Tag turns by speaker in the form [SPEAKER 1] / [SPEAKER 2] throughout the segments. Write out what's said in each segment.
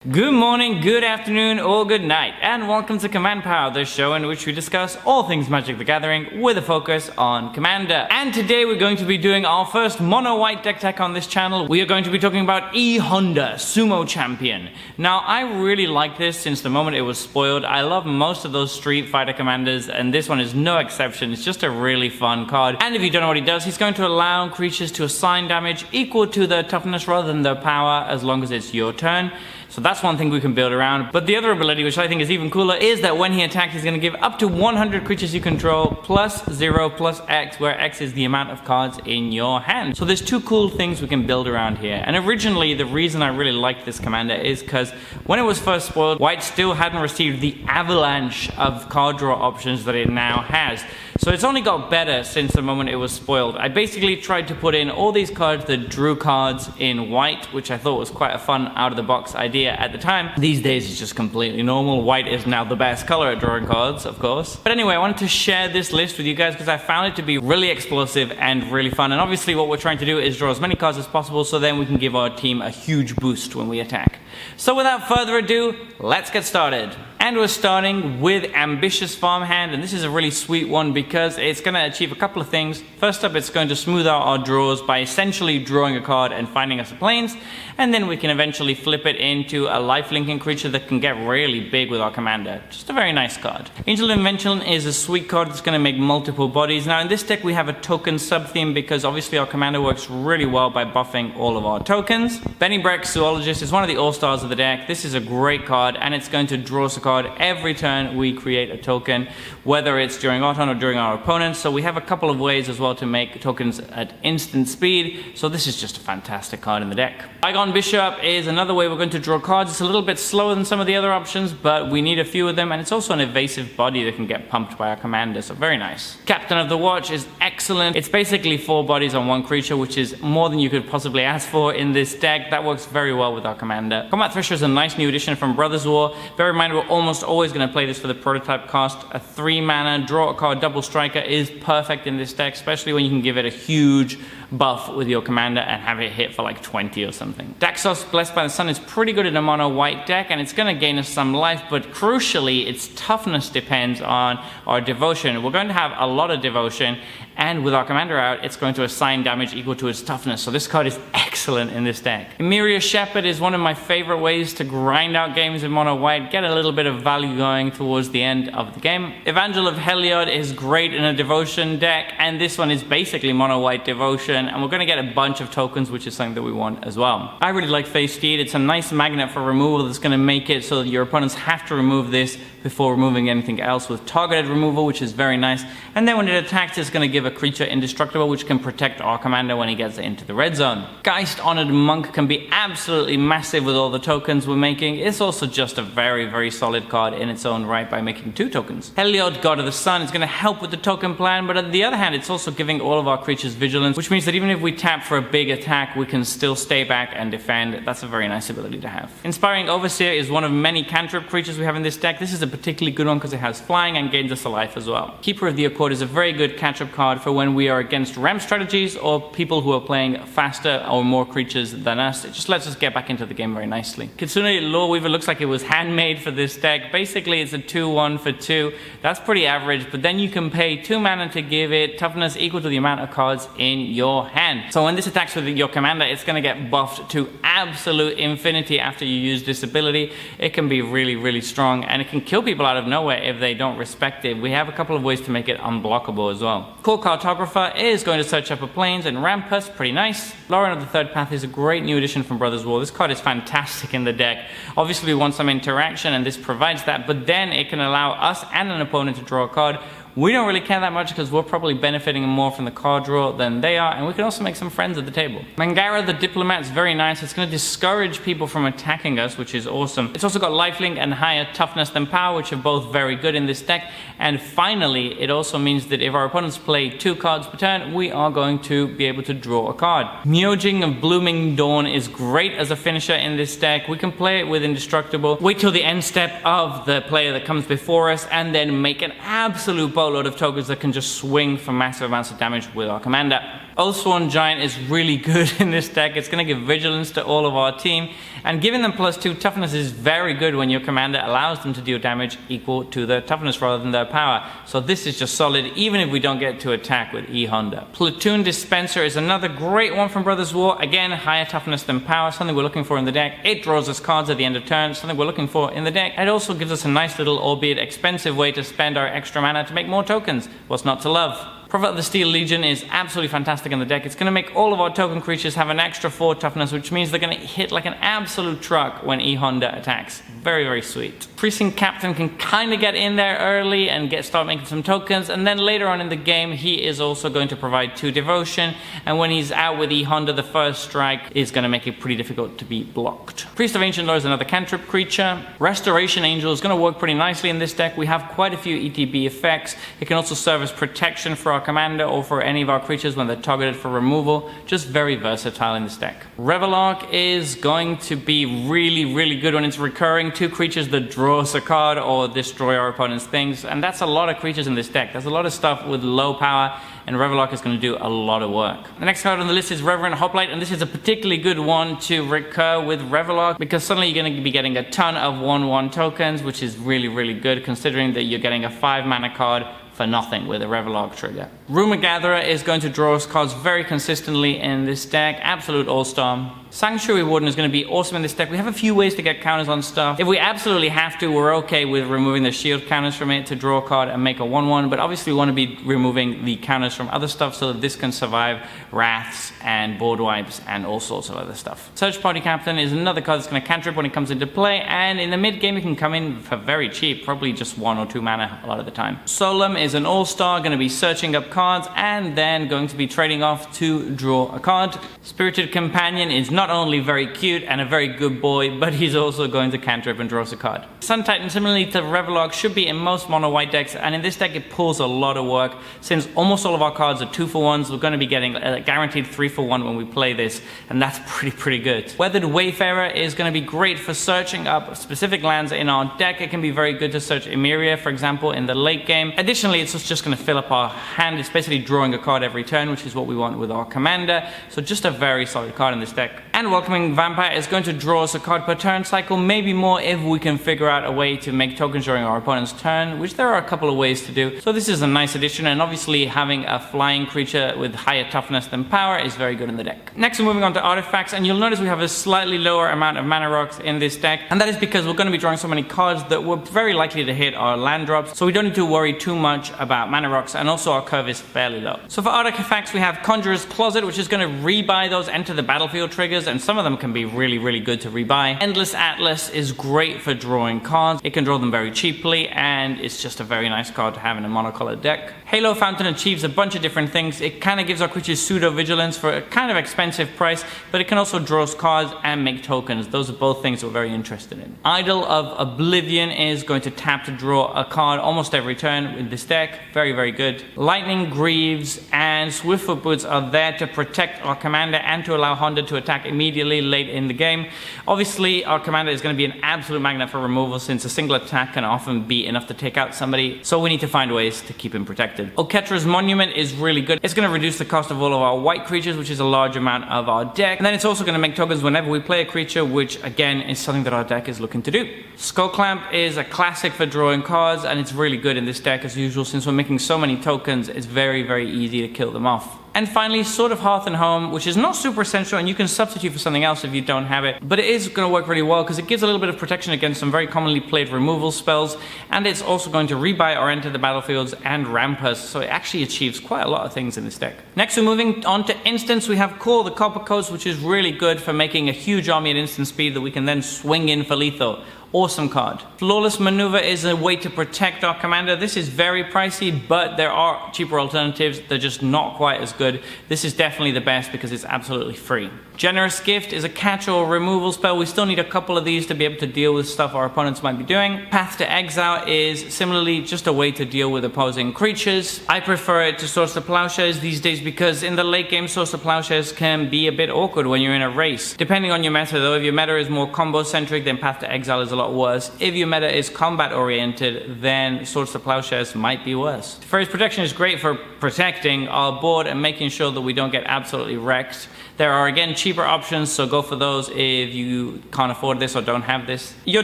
[SPEAKER 1] Good morning, good afternoon, or good night, and welcome to Command Power, the show in which we discuss all things Magic the Gathering with a focus on Commander. And today we're going to be doing our first mono white deck tech on this channel. We are going to be talking about Honda Sumo Champion. Now, I really like this since the moment it was spoiled. I love most of those Street Fighter commanders, and this one is no exception. It's just a really fun card. And if you don't know what he does, he's going to allow creatures to assign damage equal to their toughness rather than their power, as long as it's your turn. So that's one thing we can build around. But the other ability, which I think is even cooler, is that when he attacks, he's going to give up to 100 creatures you control plus 0 plus X, where X is the amount of cards in your hand. So there's two cool things we can build around here. And originally, the reason I really liked this commander is because when it was first spoiled, White still hadn't received the avalanche of card draw options that it now has. So it's only got better since the moment it was spoiled. I basically tried to put in all these cards that drew cards in White, which I thought was quite a fun out-of-the-box idea at the time. These days it's just completely normal. White is now the best color at drawing cards, of course. But anyway, I wanted to share this list with you guys because I found it to be really explosive and really fun. And obviously what we're trying to do is draw as many cards as possible so then we can give our team a huge boost when we attack. So without further ado, let's get started. And we're starting with Ambitious Farmhand, and this is a really sweet one because it's going to achieve a couple of things. First up, it's going to smooth out our draws by essentially drawing a card and finding us a plains, and then we can eventually flip it into a life-linking creature that can get really big with our commander. Just a very nice card. Angel Invention is a sweet card that's going to make multiple bodies. Now in this deck we have a token sub-theme because obviously our commander works really well by buffing all of our tokens. Benny Breck, Zoologist, is one of the all-stars of the deck. This is a great card, and it's going to draw us a card every turn we create a token, whether it's during our turn or during our opponent's. So we have a couple of ways as well to make tokens at instant speed. So this is just a fantastic card in the deck. Bygone Bishop is another way we're going to draw cards. It's a little bit slower than some of the other options, but we need a few of them, and it's also an evasive body that can get pumped by our commander, so very nice. Captain of the Watch is excellent. It's basically 4 bodies on 1 creature, which is more than you could possibly ask for in this deck. That works very well with our commander. Combat Thresher is a nice new addition from Brothers War. Bear in mind we're almost always going to play this for the prototype cost. A 3 mana, draw a card, double striker is perfect in this deck, especially when you can give it a huge buff with your commander and have it hit for like 20 or something. Daxos, Blessed by the Sun, is pretty good in a mono white deck, and it's going to gain us some life, but crucially its toughness depends on our devotion. We're going to have a lot of devotion, and with our commander out, it's going to assign damage equal to its toughness, so this card is excellent in this deck. Emiria Shepherd is one of my favorite ways to grind out games in mono white, get a little bit of value going towards the end of the game. Evangel of Heliod is great in a devotion deck, and this one is basically mono white devotion, and we're going to get a bunch of tokens, which is something that we want as well. I really like Face Steed. It's a nice magnet for removal that's going to make it so that your opponents have to remove this before removing anything else with targeted removal, which is very nice. And then when it attacks, it's going to give a creature indestructible, which can protect our commander when he gets into the red zone. Geist Honored Monk can be absolutely massive with all the tokens we're making. It's also just a very, very solid card in its own right by making 2 tokens. Heliod, God of the Sun, is going to help with the token plan, but on the other hand, it's also giving all of our creatures vigilance, which means that even if we tap for a big attack, we can still stay back and defend. That's a very nice ability to have. Inspiring Overseer is one of many cantrip creatures we have in this deck. This is a particularly good one because it has flying and gains us a life as well. Keeper of the Accord is a very good catch-up card for when we are against ramp strategies or people who are playing faster or more creatures than us. It just lets us get back into the game very nicely. Kitsune Loreweaver looks like it was handmade for this deck. Basically, it's a 2/1 for 2. That's pretty average, but then you can pay 2 mana to give it toughness equal to the amount of cards in your hand. So when this attacks with your commander, it's going to get buffed to absolute infinity after you use this ability. It can be really, really strong, and it can kill people out of nowhere if they don't respect it. We have a couple of ways to make it unblockable as well. Core Cartographer is going to search up a plains and ramp us, pretty nice. Lauren of the Third Path is a great new addition from Brothers War. This card is fantastic in the deck. Obviously we want some interaction, and this provides that, but then it can allow us and an opponent to draw a card. We don't really care that much because we're probably benefiting more from the card draw than they are, and we can also make some friends at the table. Mangara the Diplomat is very nice. It's going to discourage people from attacking us, which is awesome. It's also got lifelink and higher toughness than power, which are both very good in this deck. And finally, it also means that if our opponents play 2 cards per turn, we are going to be able to draw a card. Myojing of Blooming Dawn is great as a finisher in this deck. We can play it with Indestructible, wait till the end step of the player that comes before us, and then make an absolute boatload of tokens that can just swing for massive amounts of damage with our commander. Oathsworn Giant is really good in this deck. It's going to give vigilance to all of our team, and giving them +2 toughness is very good when your commander allows them to deal damage equal to their toughness rather than their power. So this is just solid even if we don't get to attack with E-Honda. Platoon Dispenser is another great one from Brothers War. Again, higher toughness than power, something we're looking for in the deck. It draws us cards at the end of turn, something we're looking for in the deck. It also gives us a nice little, albeit expensive, way to spend our extra mana to make more tokens. What's not to love? Prophet of the Steel Legion is absolutely fantastic in the deck. It's going to make all of our token creatures have an extra 4 toughness, which means they're going to hit like an absolute truck when E-Honda attacks. Very, very sweet. Precinct Captain can kind of get in there early and start making some tokens, and then later on in the game he is also going to provide 2 devotion, and when he's out with E-Honda, the first strike is going to make it pretty difficult to be blocked. Priest of Ancient Lore is another cantrip creature. Restoration Angel is going to work pretty nicely in this deck. We have quite a few ETB effects. It can also serve as protection for our commander or for any of our creatures when they're targeted for removal. Just very versatile in this deck. Revelark is going to be really, really good when it's recurring. 2 creatures that draw us a card or destroy our opponent's things, and that's a lot of creatures in this deck. There's a lot of stuff with low power, and Revelark is going to do a lot of work. The next card on the list is Reverent Hoplite, and this is a particularly good one to recur with Revelark because suddenly you're going to be getting a ton of 1/1 tokens, which is really, really good considering that you're getting a 5 mana card for nothing with a Revelark trigger. Rumor Gatherer is going to draw us cards very consistently in this deck. Absolute all-star. Sanctuary Warden is going to be awesome in this deck. We have a few ways to get counters on stuff. If we absolutely have to, we're okay with removing the shield counters from it to draw a card and make a 1/1, but obviously we want to be removing the counters from other stuff so that this can survive wraths and board wipes and all sorts of other stuff. Search Party Captain is another card that's going to cantrip when it comes into play, and in the mid game it can come in for very cheap, probably just 1 or 2 mana a lot of the time. Solemn is an all-star, going to be searching up cards and then going to be trading off to draw a card. Spirited Companion is not only very cute and a very good boy, but he's also going to cantrip and draw us a card. Sun Titan, similarly to Revelark, should be in most mono white decks, and in this deck it pulls a lot of work. Since almost all of our cards are 2-for-1s, we're going to be getting a guaranteed 3-for-1 when we play this, and that's pretty good. Weathered Wayfarer is going to be great for searching up specific lands in our deck. It can be very good to search Emeria, for example, in the late game. Additionally, it's just going to fill up our hand. It's basically drawing a card every turn, which is what we want with our commander. So just a very solid card in this deck. And Welcoming Vampire is going to draw us a card per turn cycle, maybe more if we can figure out a way to make tokens during our opponent's turn, which there are a couple of ways to do. So this is a nice addition, and obviously having a flying creature with higher toughness than power is very good in the deck. Next, we're moving on to artifacts, and you'll notice we have a slightly lower amount of mana rocks in this deck, and that is because we're going to be drawing so many cards that we're very likely to hit our land drops, so we don't need to worry too much about mana rocks, and also our curve is fairly low. So for artifacts, we have Conjurer's Closet, which is going to rebuy those enter the battlefield triggers, and some of them can be really good to rebuy. Endless Atlas is great for drawing cards. It can draw them very cheaply, and it's just a very nice card to have in a monocolored deck. Halo Fountain achieves a bunch of different things. It kind of gives our creatures pseudo vigilance for a kind of expensive price, but it can also draw us cards and make tokens. Those are both things we're very interested in. Idol of Oblivion is going to tap to draw a card almost every turn with this deck. Very good. Lightning Greaves and Swiftfoot Boots are there to protect our commander and to allow Honda to attack immediately late in the game. Obviously, our commander is going to be an absolute magnet for removal since a single attack can often be enough to take out somebody, so we need to find ways to keep him protected. Oketra's Monument is really good. It's going to reduce the cost of all of our white creatures, which is a large amount of our deck, and then it's also going to make tokens whenever we play a creature, which again is something that our deck is looking to do. Skullclamp is a classic for drawing cards, and it's really good in this deck as usual. Since we're making so many tokens, it's very easy to kill them off. And finally, Sword of Hearth and Home, which is not super essential, and you can substitute for something else if you don't have it, but it is going to work really well because it gives a little bit of protection against some very commonly played removal spells, and it's also going to rebuy or enter the battlefields and ramp us, so it actually achieves quite a lot of things in this deck. Next, we're moving on to instants. We have Call the Copper Coast, which is really good for making a huge army at instant speed that we can then swing in for lethal. Awesome card. Flawless Maneuver is a way to protect our commander. This is very pricey, but there are cheaper alternatives. They're just not quite as good. This is definitely the best because it's absolutely free. Generous Gift is a catch-all removal spell. We still need a couple of these to be able to deal with stuff our opponents might be doing. Path to Exile is similarly just a way to deal with opposing creatures. I prefer it to Source of Plowshares these days because in the late game, Source of Plowshares can be a bit awkward when you're in a race. Depending on your meta though, if your meta is more combo-centric, then Path to Exile is a lot worse. If your meta is combat-oriented, then Swords to Plowshares might be worse. Fairy's Protection is great for protecting our board and making making sure that we don't get absolutely wrecked. There are again cheaper options, so go for those if you can't afford this or don't have this. Your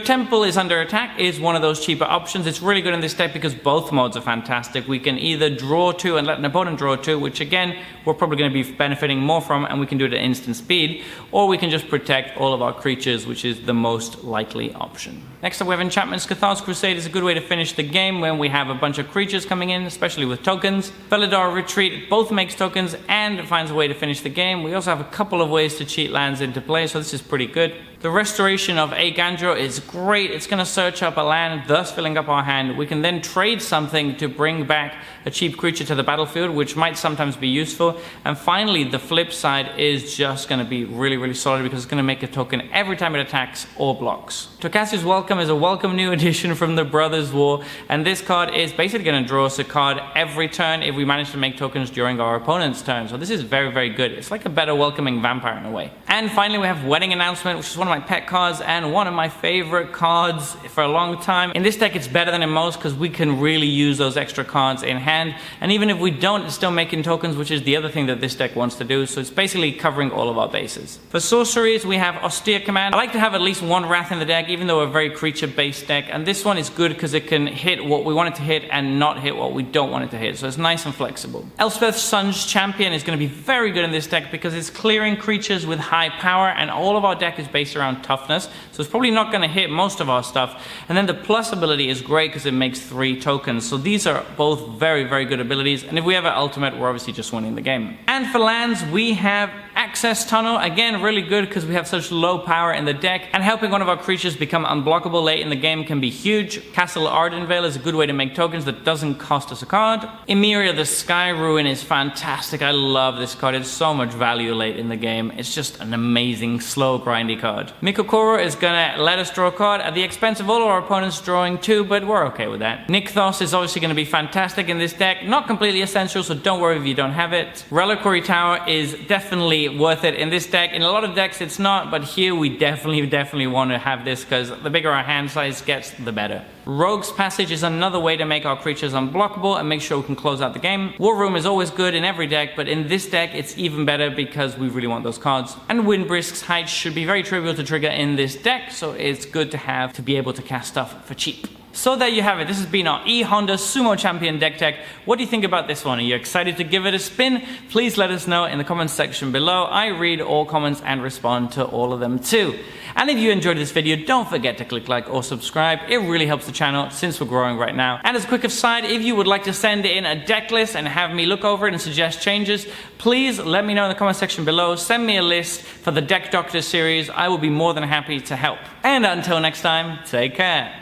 [SPEAKER 1] temple is under attack is one of those cheaper options. It's really good in this deck because both modes are fantastic. We can either draw 2 and let an opponent draw 2, which again we're probably going to be benefiting more from, and we can do it at instant speed, or we can just protect all of our creatures, which is the most likely option. Next up we have Enchantments. Cathar's Crusade is a good way to finish the game when we have a bunch of creatures coming in, especially with tokens. Felidar Retreat both makes tokens and finds a way to finish the game. We also have a couple of ways to cheat lands into play, so this is pretty good. The Restoration of Agandro is great. It's going to search up a land, thus filling up our hand. We can then trade something to bring back a cheap creature to the battlefield, which might sometimes be useful. And finally, the flip side is just going to be really, really solid because it's going to make a token every time it attacks or blocks. Tokasi's Welcome is a welcome new addition from the Brothers' War, and this card is basically going to draw us a card every turn if we manage to make tokens during our opponent's turn. So this is very, very good. It's like a better welcoming vampire in a way. And finally, we have Wedding Announcement, which is one of my pet cards and one of my favorite cards for a long time. In this deck, it's better than in most because we can really use those extra cards in hand. And even if we don't, it's still making tokens, which is the other thing that this deck wants to do. So it's basically covering all of our bases. For sorceries, we have Austere Command. I like to have at least one Wrath in the deck, even though we're a very creature-based deck. And this one is good because it can hit what we want it to hit and not hit what we don't want it to hit. So it's nice and flexible. Elspeth's Sun's Champion is going to be very good in this deck because it's clearing creatures with high power, and all of our deck is based around toughness, so it's probably not going to hit most of our stuff. And then the plus ability is great because it makes 3 tokens, so these are both very, very good abilities, and if we have an ultimate, we're obviously just winning the game. And for lands, we have Access Tunnel, again really good because we have such low power in the deck, and helping one of our creatures become unblockable late in the game can be huge. Castle Ardenvale is a good way to make tokens that doesn't cost us a card. Emeria the Sky Ruin is fantastic. I love this card. It's so much value late in the game. It's just an amazing slow grindy card. Mikokoro is gonna let us draw a card at the expense of all of our opponents drawing 2, but we're okay with that. Nykthos is obviously gonna be fantastic in this deck. Not completely essential, so don't worry if you don't have it. Reliquary Tower is definitely worth it in this deck. In a lot of decks it's not, but here we definitely want to have this because the bigger our hand size gets, the better. Rogue's Passage is another way to make our creatures unblockable and make sure we can close out the game. War Room is always good in every deck, but in this deck it's even better because we really want those cards. And Windbrisk's Height should be very trivial to trigger in this deck, so it's good to have to be able to cast stuff for cheap. So there you have it. This has been our E-Honda Sumo Champion deck tech. What do you think about this one? Are you excited to give it a spin? Please let us know in the comments section below. I read all comments and respond to all of them too. And if you enjoyed this video, don't forget to click like or subscribe. It really helps the channel since we're growing right now. And as a quick aside, if you would like to send in a deck list and have me look over it and suggest changes, please let me know in the comment section below. Send me a list for the Deck Doctor series. I will be more than happy to help. And until next time, take care.